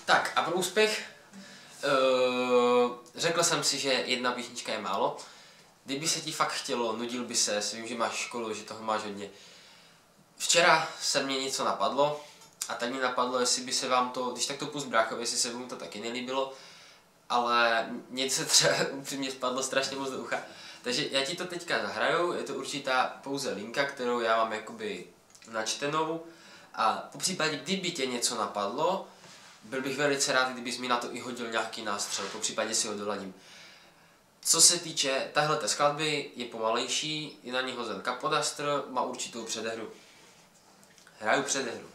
Tak a pro úspěch řekl jsem si, že jedna písnička je málo. Kdyby se ti fakt chtělo, nudil by se, vím, že máš školu, že toho máš hodně. Včera se mně něco napadlo a tak mě napadlo, jestli by se vám to, když tak to pust bráchovi, jestli se mu to taky nelíbilo, ale mně se třeba upřímně spadlo strašně moc do ucha. Takže já ti to teďka zahraju, je to určitá pouze linka, kterou já mám jakoby načtenou a po případě, kdyby tě něco napadlo, byl bych velice rád, kdybys mi na to i hodil nějaký nástřel, po případě si ho doladím. Co se týče tahle skladby, je pomalejší, je na ní hozen kapodastr, má určitou předehru. Hraju předehru.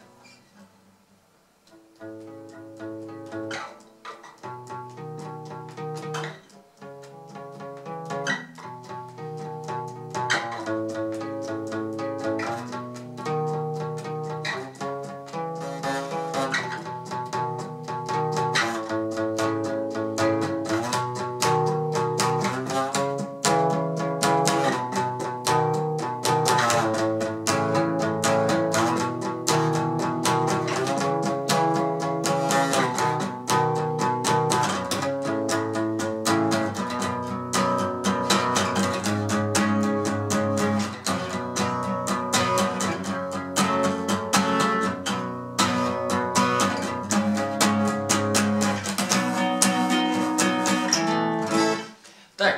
Tak,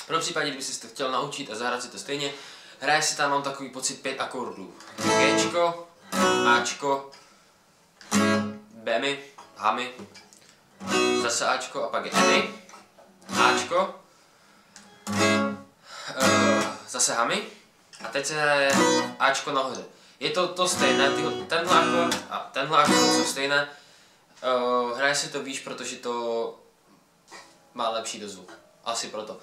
pro případě, kdyby si to chtěl naučit a zahrát si to stejně, hraje si tam, mám takový pocit, 5 akordů. Gčko, Ačko, Bmi, Hami, zase Ačko a pak je Emi, Ačko, zase Hami a teď se hraje Ačko nahoře. Je to stejné, tenhle akord a tenhle akord jsou stejné, hraje se to výš, protože to má lepší dozvuk. Asi proto.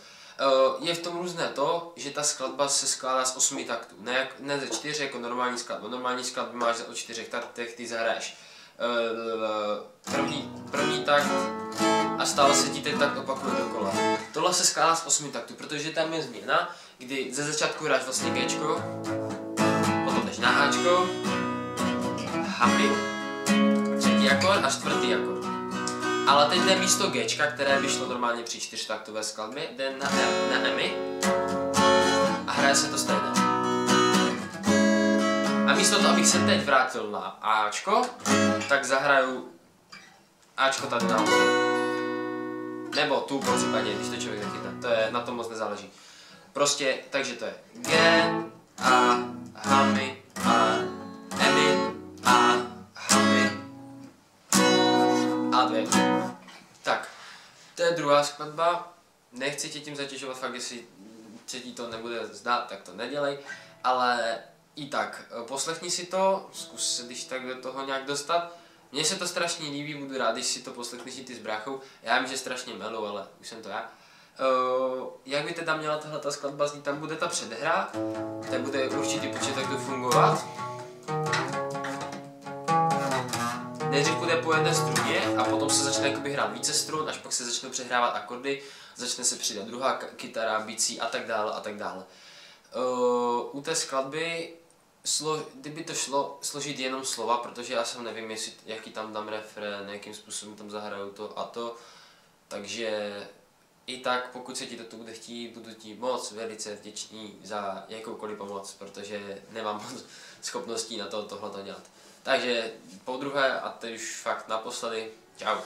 Je v tom různé to, že ta skladba se skládá z 8 taktů, ne ze 4 jako normální skladba. Normální skladby máš o 4 taktech, ty zahraješ první takt a stále se ti ten takt opakuje dokola. Tohle se skládá z 8 taktů, protože tam je změna, kdy ze začátku hráš vlastně Gčko, potom jdeš na Ačko, Hami, třetí akord a čtvrtý akord. Ale teď jde místo Gčka, které by šlo normálně při 4taktové skladbě, jde na Emi a hraje se to stejné. A místo toho, abych se teď vrátil na Ačko, tak zahraju Ačko tady nahoře. Nebo tu po případě, když to člověk nechytá, to je, na tom moc nezáleží. Prostě, takže to je G, A, Hami, A, Emi, A, Hami, A2. Tak, to je druhá skladba, nechci tě tím zatěžovat, fakt jestli se ti to nebude zdát, tak to nedělej, ale i tak, poslechni si to, zkus se když tak do toho nějak dostat. Mně se to strašně líbí, budu rád, když si to poslechneš i ty s bráchou, já vím, že strašně melu, ale už jsem to já. Jak by teda měla tahle skladba znít, tam bude ta předehra, tam bude určitý počet taktů fungovat. Nejdřív bude po jedné struně a potom se začne jakoby hrát více strun, až pak se začnou přehrávat akordy, začne se přidat druhá kytara, bicí a tak dále a tak dále. U té skladby, kdyby to šlo složit jenom slova, protože já jsem nevím, jaký tam dám refrén, jakým způsobem tam zahraju to a to, takže i tak, pokud se ti to bude chtít, budu ti moc velice vděčný za jakoukoliv pomoc, protože nemám moc schopností na to tohleto dělat. Takže po druhé a teď už fakt naposledy, čau.